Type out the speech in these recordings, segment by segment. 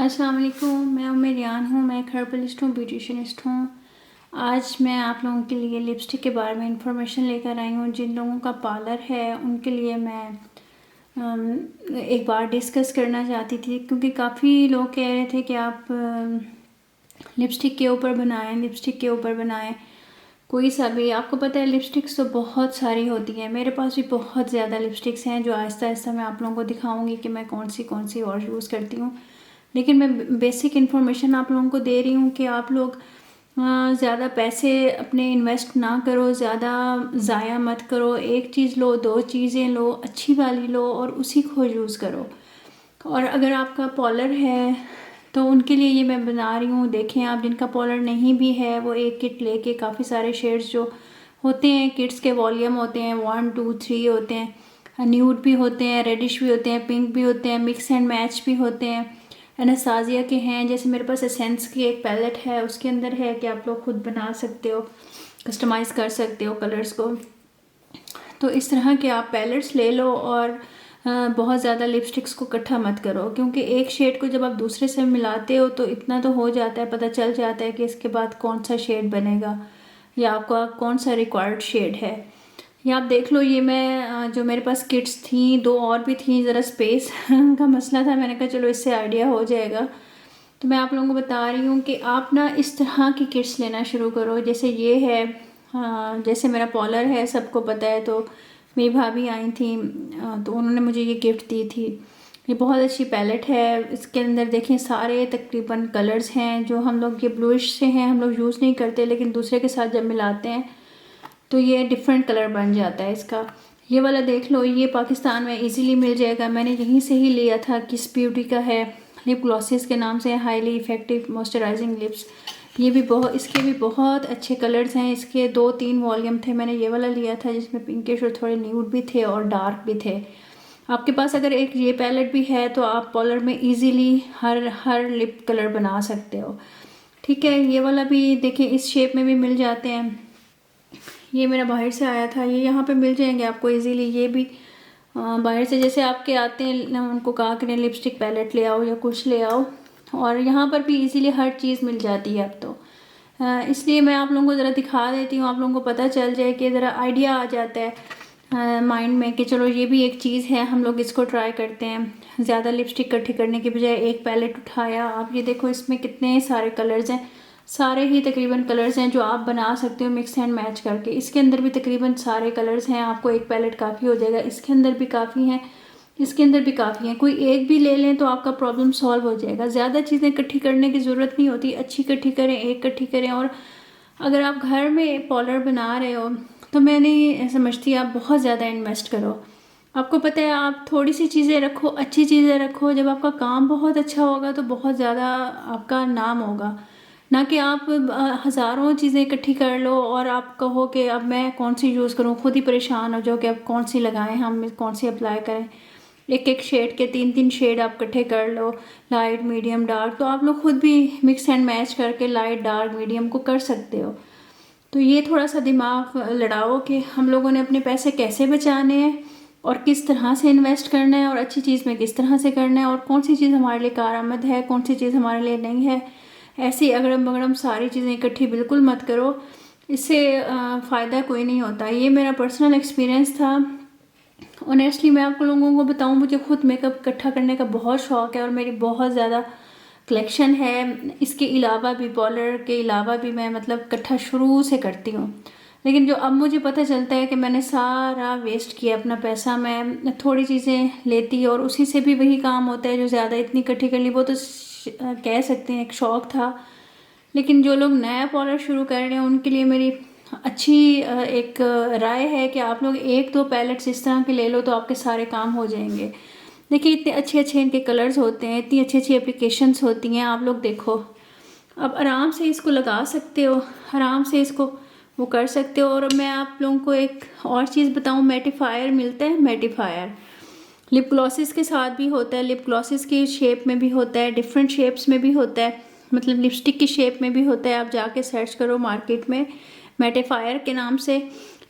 अस्सलाम वालेकुम। मैं रियान हूँ। मैं एक हर्बलिस्ट हूँ, ब्यूटिशनिस्ट हूँ। आज मैं आप लोगों के लिए लिपस्टिक के बारे में इंफॉर्मेशन लेकर आई हूँ। जिन लोगों का पार्लर है उनके लिए मैं एक बार डिस्कस करना चाहती थी, क्योंकि काफ़ी लोग कह रहे थे कि आप लिपस्टिक के ऊपर बनाएं, लिपस्टिक के ऊपर बनाएं कोई सा भी। आपको पता है लिपस्टिक्स तो बहुत सारी होती हैं। मेरे पास भी बहुत ज़्यादा लिपस्टिक्स हैं जो आहिस्ता आहिस्ता मैं आप लोगों को दिखाऊंगी कि मैं कौन सी और यूज़ करती हूँ। लेकिन मैं बेसिक इन्फॉर्मेशन आप लोगों को दे रही हूँ कि आप लोग ज़्यादा पैसे अपने इन्वेस्ट ना करो, ज़्यादा ज़ाया मत करो। एक चीज़ लो, दो चीज़ें लो, अच्छी वाली लो और उसी को यूज़ करो। और अगर आपका पॉलर है तो उनके लिए ये मैं बना रही हूँ। देखें, आप जिनका पॉलर नहीं भी है वो एक किट लेके काफ़ी सारे शेड्स जो होते हैं, किट्स के वॉल्यूम होते हैं 1 2 3 होते हैं, न्यूड भी होते हैं, रेडिश भी होते हैं, पिंक भी होते हैं, मिक्स एंड मैच भी होते हैं, एनास्तासिया के हैं। जैसे मेरे पास एसेंस की एक पैलेट है, उसके अंदर है कि आप लोग खुद बना सकते हो, कस्टमाइज़ कर सकते हो कलर्स को। तो इस तरह के आप पैलेट्स ले लो और बहुत ज़्यादा लिपस्टिक्स को इकट्ठा मत करो, क्योंकि एक शेड को जब आप दूसरे से मिलाते हो तो इतना तो हो जाता है, पता चल जाता है कि इसके बाद कौन सा शेड बनेगा या आपका कौन सा रिक्वायर्ड शेड है। ये आप देख लो। ये मैं जो मेरे पास किट्स थी, दो और भी थी, ज़रा स्पेस का मसला था, मैंने कहा चलो इससे आइडिया हो जाएगा। तो मैं आप लोगों को बता रही हूँ कि आप ना इस तरह की किट्स लेना शुरू करो। जैसे ये है, जैसे मेरा पॉलर है, सबको पता है। तो मेरी भाभी आई थी तो उन्होंने मुझे ये गिफ्ट दी थी। ये बहुत अच्छी पैलेट है। इसके अंदर देखें सारे तकरीबन कलर्स हैं जो हम लोग, ये ब्लूइश से हैं, हम लोग यूज़ नहीं करते, लेकिन दूसरे के साथ जब मिलाते हैं तो ये डिफरेंट कलर बन जाता है इसका। ये वाला देख लो, ये पाकिस्तान में इजीली मिल जाएगा। मैंने यहीं से ही लिया था। किस ब्यूटी का है, लिप ग्लॉसेस के नाम से, हाईली इफेक्टिव मॉइस्चराइजिंग लिप्स। ये भी बहुत, इसके भी बहुत अच्छे कलर्स हैं। इसके 2-3 वॉल्यूम थे। मैंने ये वाला लिया था जिसमें पिंकिश और थोड़े न्यूड भी थे और डार्क भी थे। आपके पास अगर एक ये पैलेट भी है तो आप पॉलर में इजीली हर लिप कलर बना सकते हो। ठीक है, ये वाला भी देखें, इस शेप में भी मिल जाते हैं। ये मेरा बाहर से आया था, ये यहाँ पे मिल जाएंगे आपको इजीली। ये भी बाहर से जैसे आपके आते हैं, उनको कहा करें लिपस्टिक पैलेट ले आओ या कुछ ले आओ, और यहाँ पर भी इजीली हर चीज़ मिल जाती है अब तो। इसलिए मैं आप लोगों को ज़रा दिखा देती हूँ, आप लोगों को पता चल जाए कि ज़रा आइडिया आ जाता है माइंड में कि चलो ये भी एक चीज़ है, हम लोग इसको ट्राई करते हैं। ज़्यादा लिपस्टिक इकट्ठी करने के बजाय एक पैलेट उठाया। आप ये देखो, इसमें कितने सारे कलर्स हैं, सारे ही तकरीबन कलर्स हैं जो आप बना सकते हो मिक्स एंड मैच करके। इसके अंदर भी तकरीबन सारे कलर्स हैं, आपको एक पैलेट काफ़ी हो जाएगा। इसके अंदर भी काफ़ी हैं, इसके अंदर भी काफ़ी हैं। कोई एक भी ले लें तो आपका प्रॉब्लम सॉल्व हो जाएगा। ज़्यादा चीज़ें इकट्ठी करने की ज़रूरत नहीं होती, अच्छी इकट्ठी करें, एक इकट्ठी करें। और अगर आप घर में पॉलर बना रहे हो तो मैं नहीं समझती आप बहुत ज़्यादा इन्वेस्ट करो। आपको पता है, आप थोड़ी सी चीज़ें रखो, अच्छी चीज़ें रखो। जब आपका काम बहुत अच्छा होगा तो बहुत ज़्यादा आपका नाम होगा, ना कि आप हज़ारों चीज़ें इकट्ठी कर लो और आप कहो कि अब मैं कौन सी यूज़ करूँ, खुद ही परेशान हो जाओ कि अब कौन सी लगाएं, हम कौन सी अप्लाई करें। एक एक शेड के 3-3 शेड आप इकट्ठे कर लो, लाइट मीडियम डार्क, तो आप लोग खुद भी मिक्स एंड मैच करके लाइट डार्क मीडियम को कर सकते हो। तो ये थोड़ा सा दिमाग लड़ाओ कि हम लोगों ने अपने पैसे कैसे बचाने हैं और किस तरह से इन्वेस्ट करना है और अच्छी चीज़ में किस तरह से करना है और कौन सी चीज़ हमारे लिए कारआमद है, कौन सी चीज़ हमारे लिए नहीं है। ऐसी अगड़म बगड़म सारी चीज़ें इकट्ठी बिल्कुल मत करो, इससे फ़ायदा कोई नहीं होता। ये मेरा पर्सनल एक्सपीरियंस था। ऑनेस्टली मैं आपको लोगों को बताऊं, मुझे खुद मेकअप इकट्ठा करने का बहुत शौक़ है और मेरी बहुत ज़्यादा कलेक्शन है। इसके अलावा भी, पॉलर के अलावा भी मैं मतलब इकट्ठा शुरू से करती हूँ। लेकिन जो अब मुझे पता चलता है कि मैंने सारा वेस्ट किया अपना पैसा, मैं थोड़ी चीज़ें लेती और उसी से भी वही काम होता है जो ज़्यादा इतनी इकट्ठी कर ली। वो तो कह सकते हैं एक शौक़ था। लेकिन जो लोग नया पॉलर शुरू कर रहे हैं उनके लिए मेरी अच्छी एक राय है कि आप लोग 1-2 पैलेट्स इस तरह के ले लो तो आपके सारे काम हो जाएंगे। देखिए, इतने अच्छे अच्छे इनके कलर्स होते हैं, इतनी अच्छी अच्छी एप्लीकेशंस होती हैं। आप लोग देखो, अब आराम से इसको लगा सकते हो, आराम से इसको वो कर सकते हो। और मैं आप लोगों को एक और चीज़ बताऊं, मैटिफायर मिलता है। मैटिफायर लिप ग्लॉसेस के साथ भी होता है, लिप ग्लॉसेस की शेप में भी होता है, डिफरेंट शेप्स में भी होता है, मतलब लिपस्टिक की शेप में भी होता है। आप जाके सर्च करो मार्केट में, मैटिफायर के नाम से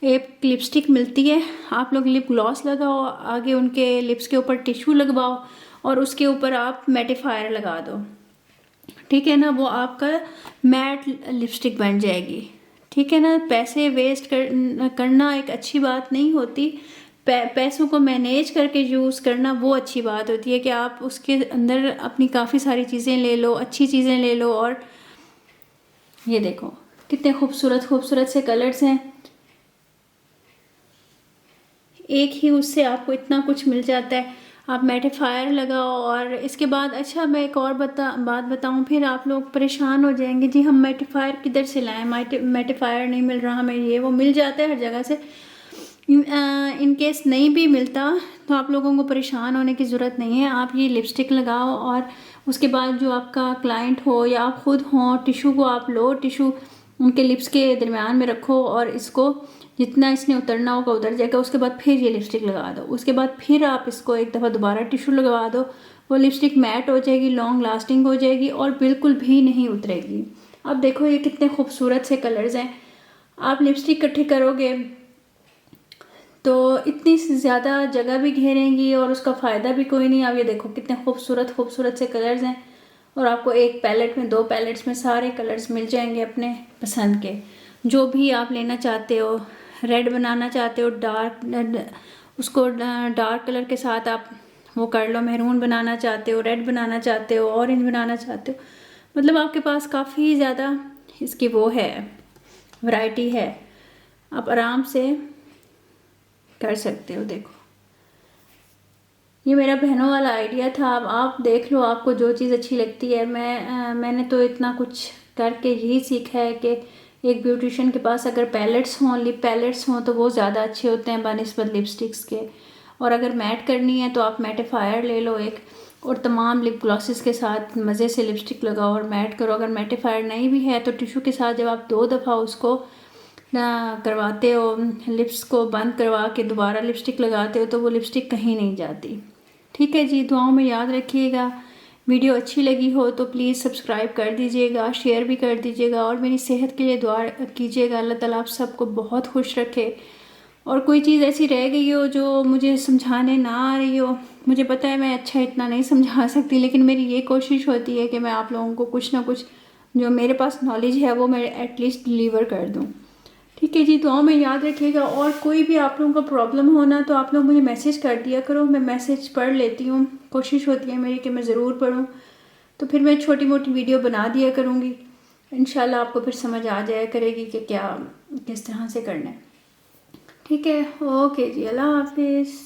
एक लिपस्टिक मिलती है। आप लोग लिप ग्लॉस लगाओ, आगे उनके लिप्स के ऊपर टिश्यू लगवाओ और उसके ऊपर आप मैटिफायर लगा दो। ठीक है ना, वो आपका मैट लिपस्टिक बन जाएगी। ठीक है ना, पैसे वेस्ट करना एक अच्छी बात नहीं होती। पैसों को मैनेज करके यूज़ करना वो अच्छी बात होती है कि आप उसके अंदर अपनी काफ़ी सारी चीज़ें ले लो, अच्छी चीज़ें ले लो। और ये देखो कितने खूबसूरत खूबसूरत से कलर्स हैं, एक ही उससे आपको इतना कुछ मिल जाता है। आप मैटिफायर लगाओ और इसके बाद अच्छा मैं एक और बात बताऊं, फिर आप लोग परेशान हो जाएंगे जी हम मैटिफायर किधर से लाएं, मैटिफायर नहीं मिल रहा हमें, ये वो मिल जाता है हर जगह से। इन केस नहीं भी मिलता तो आप लोगों को परेशान होने की ज़रूरत नहीं है। आप ये लिपस्टिक लगाओ और उसके बाद जो आपका क्लाइंट हो या आप खुद हो, टिशू को आप लो, टिशू उनके लिप्स के दरमियान में रखो और इसको जितना इसने उतरना होगा उतर जाएगा। उसके बाद फिर ये लिपस्टिक लगा दो, उसके बाद फिर आप इसको एक दफ़ा दोबारा टिशू लगवा दो, वो लिपस्टिक मैट हो जाएगी, लॉन्ग लास्टिंग हो जाएगी और बिल्कुल भी नहीं उतरेगी। अब देखो ये कितने खूबसूरत से कलर्स हैं। आप लिपस्टिक इकट्ठी करोगे तो इतनी ज़्यादा जगह भी घेरेंगी और उसका फ़ायदा भी कोई नहीं। आप ये देखो कितने खूबसूरत खूबसूरत से कलर्स हैं और आपको एक पैलेट में, 2 पैलेट्स में सारे कलर्स मिल जाएंगे अपने पसंद के, जो भी आप लेना चाहते हो। रेड बनाना चाहते हो डार्क, उसको डार्क कलर के साथ आप वो कर लो, मैरून बनाना चाहते हो, रेड बनाना चाहते हो, ऑरेंज बनाना चाहते हो, मतलब आपके पास काफ़ी ज़्यादा इसकी वो है, वैरायटी है, आप आराम से कर सकते हो। देखो ये मेरा बहनों वाला आइडिया था, अब आप देख लो आपको जो चीज़ अच्छी लगती है। मैंने तो इतना कुछ करके यही सीखा है कि एक ब्यूटिशियन के पास अगर पैलेट्स हों, लिप पैलेट्स हों तो वो ज़्यादा अच्छे होते हैं बनिस्बत लिपस्टिक्स के। और अगर मैट करनी है तो आप मैटिफायर ले लो एक, और तमाम लिप ग्लॉसेस के साथ मज़े से लिपस्टिक लगाओ और मैट करो। अगर मैटिफायर नहीं भी है तो टिशू के साथ जब आप 2 दफ़ा उसको करवाते हो, लिप्स को बंद करवा के दोबारा लिपस्टिक लगाते हो तो वो लिपस्टिक कहीं नहीं जाती। ठीक है जी, दुआओं में याद रखिएगा। वीडियो अच्छी लगी हो तो प्लीज़ सब्सक्राइब कर दीजिएगा, शेयर भी कर दीजिएगा और मेरी सेहत के लिए दुआ कीजिएगा। अल्लाह ताला आप सबको बहुत खुश रखे। और कोई चीज़ ऐसी रह गई हो जो मुझे समझाने ना आ रही हो, मुझे पता है मैं अच्छा इतना नहीं समझा सकती, लेकिन मेरी ये कोशिश होती है कि मैं आप लोगों को कुछ ना कुछ जो मेरे पास नॉलेज है वो मैं एटलीस्ट डिलीवर कर दूँ। ठीक है जी, दुआओं में याद रखिएगा। और कोई भी आप लोगों का प्रॉब्लम होना तो आप लोग मुझे मैसेज कर दिया करो, मैं मैसेज पढ़ लेती हूँ, कोशिश होती है मेरी कि मैं ज़रूर पढूँ, तो फिर मैं छोटी मोटी वीडियो बना दिया करूँगी। इंशाल्लाह आपको फिर समझ आ जाया करेगी कि क्या किस तरह से करना है। ठीक है, ओके जी, अल्लाह हाफिज़।